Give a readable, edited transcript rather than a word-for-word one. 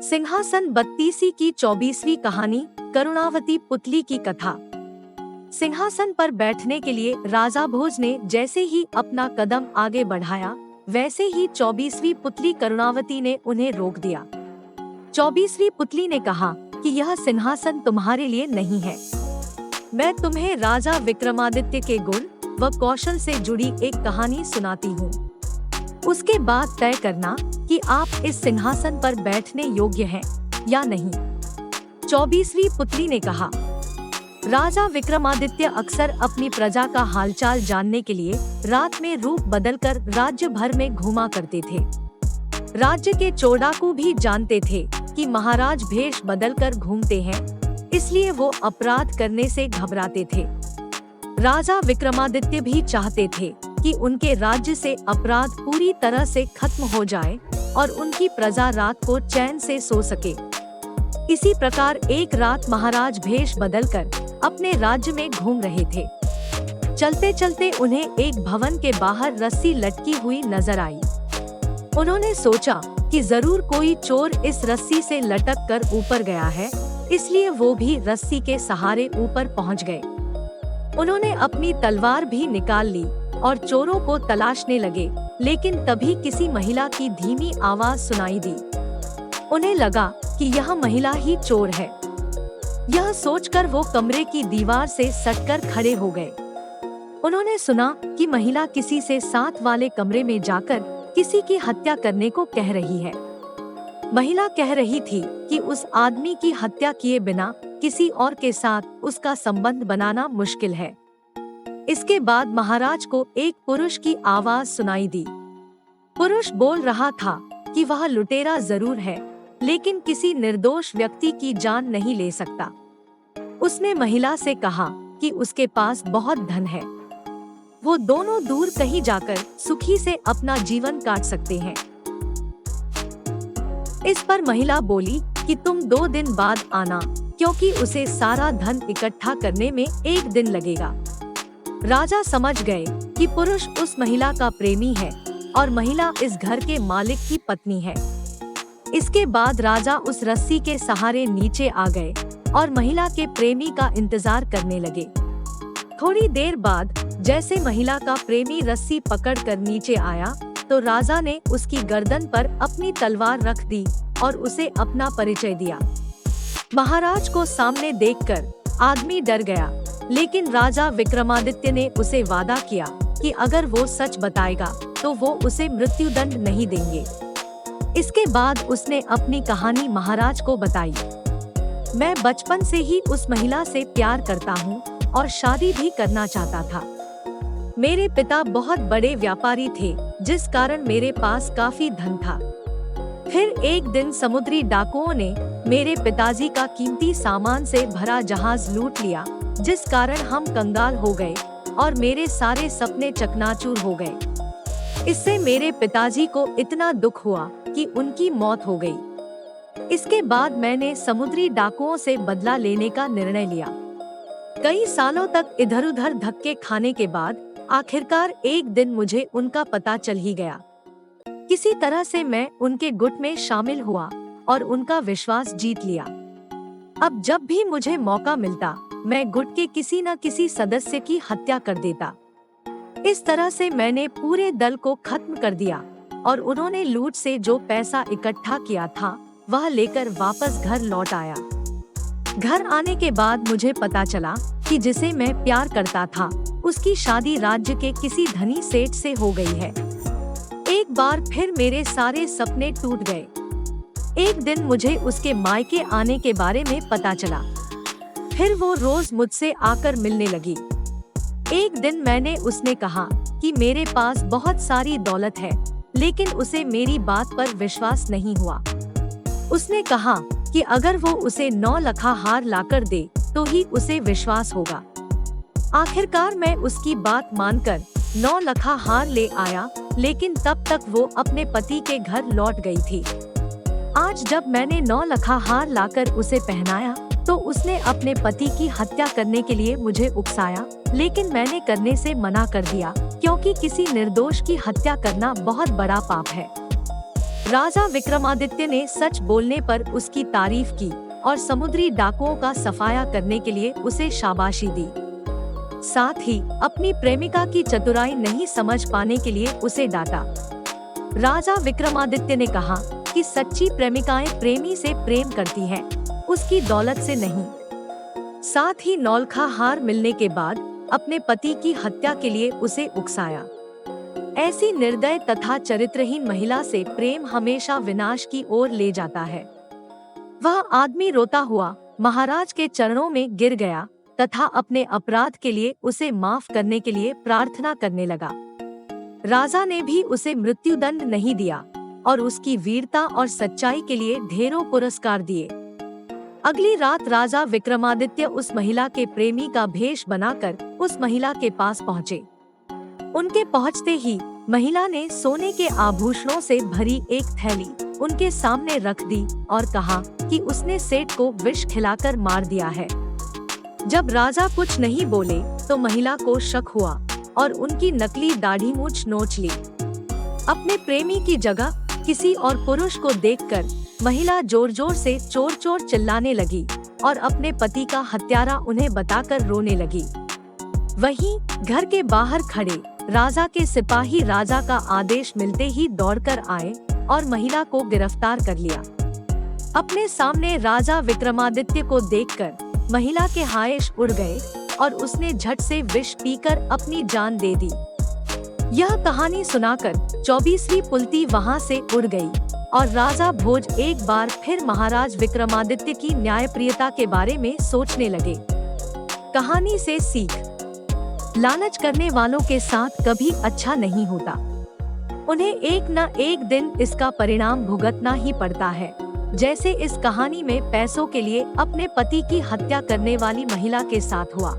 सिंहासन बत्तीसी की 24वीं कहानी करुणावती पुतली की कथा। सिंहासन पर बैठने के लिए राजा भोज ने जैसे ही अपना कदम आगे बढ़ाया, वैसे ही 24वीं पुतली करुणावती ने उन्हें रोक दिया। 24वीं पुतली ने कहा कि यह सिंहासन तुम्हारे लिए नहीं है। मैं तुम्हें राजा विक्रमादित्य के गुण व कौशल से जुड़ी एक कहानी सुनाती हूँ। उसके बाद तय करना कि आप इस सिंहासन पर बैठने योग्य हैं या नहीं। 24वीं पुतली ने कहा, राजा विक्रमादित्य अक्सर अपनी प्रजा का हालचाल जानने के लिए रात में रूप बदलकर राज्य भर में घूमा करते थे। राज्य के चोडाकू भी जानते थे कि महाराज भेष बदलकर घूमते हैं, इसलिए वो अपराध करने से घबराते थे। राजा विक्रमादित्य भी चाहते थे कि उनके राज्य से अपराध पूरी तरह से खत्म हो जाए और उनकी प्रजा रात को चैन से सो सके। इसी प्रकार एक रात महाराज भेष बदलकर अपने राज्य में घूम रहे थे। चलते चलते उन्हें एक भवन के बाहर रस्सी लटकी हुई नजर आई। उन्होंने सोचा कि जरूर कोई चोर इस रस्सी से लटक कर ऊपर गया है, इसलिए वो भी रस्सी के सहारे ऊपर पहुंच गए। उन्होंने अपनी तलवार भी निकाल ली और चोरों को तलाशने लगे, लेकिन तभी किसी महिला की धीमी आवाज सुनाई दी। उन्हें लगा कि यह महिला ही चोर है। यह सोचकर वो कमरे की दीवार से सटकर खड़े हो गए। उन्होंने सुना कि महिला किसी से साथ वाले कमरे में जाकर किसी की हत्या करने को कह रही है। महिला कह रही थी कि उस आदमी की हत्या किए बिना किसी और के साथ उसका संबंध बनाना मुश्किल है। इसके बाद महाराज को एक पुरुष की आवाज सुनाई दी। पुरुष बोल रहा था कि वह लुटेरा जरूर है, लेकिन किसी निर्दोष व्यक्ति की जान नहीं ले सकता। उसने महिला से कहा कि उसके पास बहुत धन है, वो दोनों दूर कहीं जाकर सुखी से अपना जीवन काट सकते हैं। इस पर महिला बोली कि तुम 2 दिन बाद आना, क्योंकि उसे सारा धन इकट्ठा करने में 1 दिन लगेगा। राजा समझ गए कि पुरुष उस महिला का प्रेमी है और महिला इस घर के मालिक की पत्नी है। इसके बाद राजा उस रस्सी के सहारे नीचे आ गए और महिला के प्रेमी का इंतजार करने लगे। थोड़ी देर बाद जैसे महिला का प्रेमी रस्सी पकड़कर नीचे आया, तो राजा ने उसकी गर्दन पर अपनी तलवार रख दी और उसे अपना परिचय दिया। महाराज को सामने देखकर आदमी डर गया, लेकिन राजा विक्रमादित्य ने उसे वादा किया कि अगर वो सच बताएगा तो वो उसे मृत्युदंड नहीं देंगे। इसके बाद उसने अपनी कहानी महाराज को बताई। मैं बचपन से ही उस महिला से प्यार करता हूँ और शादी भी करना चाहता था। मेरे पिता बहुत बड़े व्यापारी थे, जिस कारण मेरे पास काफी धन था। फिर एक दिन समुद्री डाकुओं ने मेरे पिताजी का कीमती सामान से भरा जहाज लूट लिया, जिस कारण हम कंगाल हो गए और मेरे सारे सपने चकनाचूर हो गए। इससे मेरे पिताजी को इतना दुख हुआ कि उनकी मौत हो गई। इसके बाद मैंने समुद्री डाकुओं से बदला लेने का निर्णय लिया। कई सालों तक इधर उधर धक्के खाने के बाद आखिरकार एक दिन मुझे उनका पता चल ही गया। किसी तरह से मैं उनके गुट में शामिल हुआ और उनका विश्वास जीत लिया। अब जब भी मुझे मौका मिलता, मैं गुट के किसी न किसी सदस्य की हत्या कर देता। इस तरह से मैंने पूरे दल को खत्म कर दिया और उन्होंने लूट से जो पैसा इकट्ठा किया था, वह लेकर वापस घर लौट आया। घर आने के बाद मुझे पता चला कि जिसे मैं प्यार करता था, उसकी शादी राज्य के किसी धनी सेठ से हो गई है। एक बार फिर मेरे सारे सपने टूट गए। एक दिन मुझे उसके मायके आने के बारे में पता चला। फिर वो रोज मुझसे आकर मिलने लगी। एक दिन मैंने उसने कहा कि मेरे पास बहुत सारी दौलत है, लेकिन उसे मेरी बात पर विश्वास नहीं हुआ। उसने कहा कि अगर वो उसे 9 लखा हार लाकर दे तो ही उसे विश्वास होगा। आखिरकार मैं उसकी बात मानकर 9 लखा हार ले आया, लेकिन तब तक वो अपने पति के घर लौट गई थी। आज जब मैंने 9 लखा हार लाकर उसे पहनाया, तो उसने अपने पति की हत्या करने के लिए मुझे उकसाया, लेकिन मैंने करने से मना कर दिया, क्योंकि किसी निर्दोष की हत्या करना बहुत बड़ा पाप है। राजा विक्रमादित्य ने सच बोलने पर उसकी तारीफ की और समुद्री डाकुओं का सफाया करने के लिए उसे शाबाशी दी। साथ ही अपनी प्रेमिका की चतुराई नहीं समझ पाने के लिए उसे डांटा। राजा विक्रमादित्य ने कहा कि सच्ची प्रेमिकाएं प्रेमी से प्रेम करती हैं, उसकी दौलत से नहीं। साथ ही नौलखा हार मिलने के बाद अपने पति की हत्या के लिए उसे उकसाया। ऐसी निर्दय तथा चरित्रहीन महिला से प्रेम हमेशा विनाश की ओर ले जाता है। वह आदमी रोता हुआ महाराज के चरणों में गिर गया तथा अपने अपराध के लिए उसे माफ करने के लिए प्रार्थना करने लगा। राजा ने भी उसे मृत्युदंड नहीं दिया और उसकी वीरता और सच्चाई के लिए ढेरों पुरस्कार दिए। अगली रात राजा विक्रमादित्य उस महिला के प्रेमी का भेष बनाकर उस महिला के पास पहुँचे। उनके पहुँचते ही महिला ने सोने के आभूषणों से भरी एक थैली उनके सामने रख दी और कहा कि उसने सेठ को विष खिलाकर मार दिया है। जब राजा कुछ नहीं बोले तो महिला को शक हुआ और उनकी नकली दाढ़ी मूंछ नोच ली। अपने प्रेमी की जगह किसी और पुरुष को देखकर महिला जोर जोर से चोर चोर चिल्लाने लगी और अपने पति का हत्यारा उन्हें बताकर रोने लगी। वहीं घर के बाहर खड़े राजा के सिपाही राजा का आदेश मिलते ही दौड़कर आए और महिला को गिरफ्तार कर लिया। अपने सामने राजा विक्रमादित्य को देखकर महिला के हायश उड़ गए और उसने झट से विष पीकर अपनी जान दे दी। यह कहानी सुनाकर 24वीं पुलती वहां से उड़ गई और राजा भोज एक बार फिर महाराज विक्रमादित्य की न्यायप्रियता के बारे में सोचने लगे। कहानी से सीख: लालच करने वालों के साथ कभी अच्छा नहीं होता। उन्हें एक न एक दिन इसका परिणाम भुगतना ही पड़ता है, जैसे इस कहानी में पैसों के लिए अपने पति की हत्या करने वाली महिला के साथ हुआ।